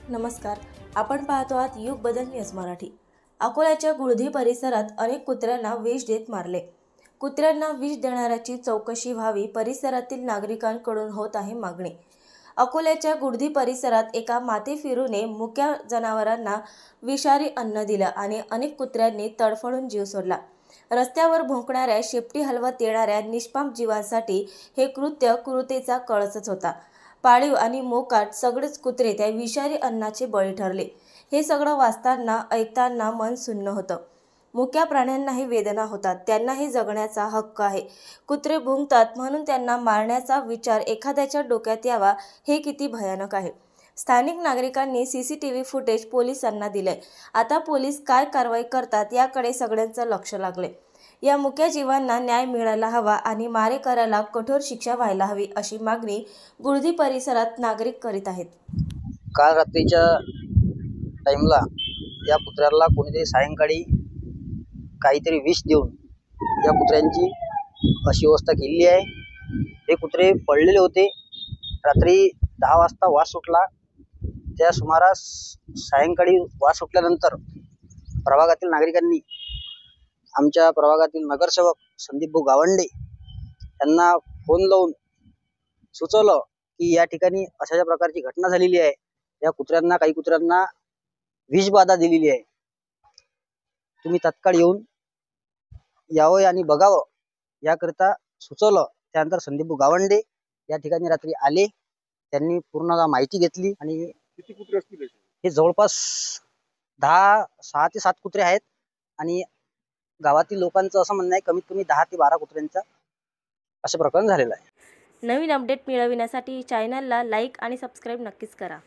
नमस्कार. आपण पाहतो आहात युग बदल न्यूज मराठी. अकोल्याच्या गुळधी परिसरात अनेक कुत्र्यांना विष देत मारले. कुत्र्यांना विष देणाऱ्याची चौकशी व्हावी, परिसरातील नागरिकांकडून होत आहे मागणी. अकोल्याच्या गुळधी परिसरात एका माथेफिरूने मुक्या जनावरांना विषारी अन्न दिलं आणि अनेक कुत्र्यांनी तडफडून जीव सोडला. रस्त्यावर भुंकणाऱ्या, शेपटी हलवत येणाऱ्या निष्पाप जीवांसाठी हे कृत्य क्रूरतेचा कळसच होता. पाळीव आणि मोकाट सगळेच कुत्रे त्या विषारी अन्नाचे बळी ठरले. हे सगळं वाचताना, ऐकताना मन सुन्न होतं. मुक्या प्राण्यांनाही वेदना होतात, त्यांनाही जगण्याचा हक्क आहे. कुत्रे भुंकतात म्हणून त्यांना मारण्याचा विचार एखाद्याच्या डोक्यात यावा, हे किती भयानक आहे. स्थानिक नागरिकांनी CCTV फुटेज पोलिसांना दिलंय. आता पोलीस काय कारवाई करतात याकडे सगळ्यांचं लक्ष लागलंय. या मुक्या जीवांना न्याय मिळायला हवा आणि मारेकऱ्याला कठोर शिक्षा व्हायला हवी, अशी मागणी गुळधी परिसरात नागरिक करीत आहेत. काल रात्रीच्या टाइमला या कुत्र्याला कोणीतरी सायंकाळी काहीतरी विष देऊन या कुत्र्यांची अशी अवस्था केलेली आहे. हे कुत्रे पडलेले होते. रात्री 10 वाजता वास सुटला. त्या सुमारास सायंकाळी वास सुटल्यानंतर प्रभागातील नागरिकांनी आमच्या प्रभागातील नगरसेवक संदीपभाऊ गावंडे यांना फोन लावून सुचवलं की या ठिकाणी अशा प्रकारची घटना झालेली आहे. या कुत्र्यांना, काही कुत्र्यांना विषबाधा दिलेली आहे. तुम्ही तात्काळ येऊन यावं आणि बघावं याकरिता सुचवलं. त्यानंतर संदीपभाऊ गावंडे या ठिकाणी रात्री आले. त्यांनी पूर्ण माहिती घेतली आणि किती कुत्रे असतील? हे जवळपास 6 ते 7 कुत्रे आहेत आणि गावातील लोकांचं असं म्हणणं आहे कमीत कमी 10 ते 12 कुत्र्यांचा असं प्रकरण झालेलं आहे. नवीन अपडेट मिळविण्यासाठी चॅनलला लाईक आणि सबस्क्राईब नक्कीच करा.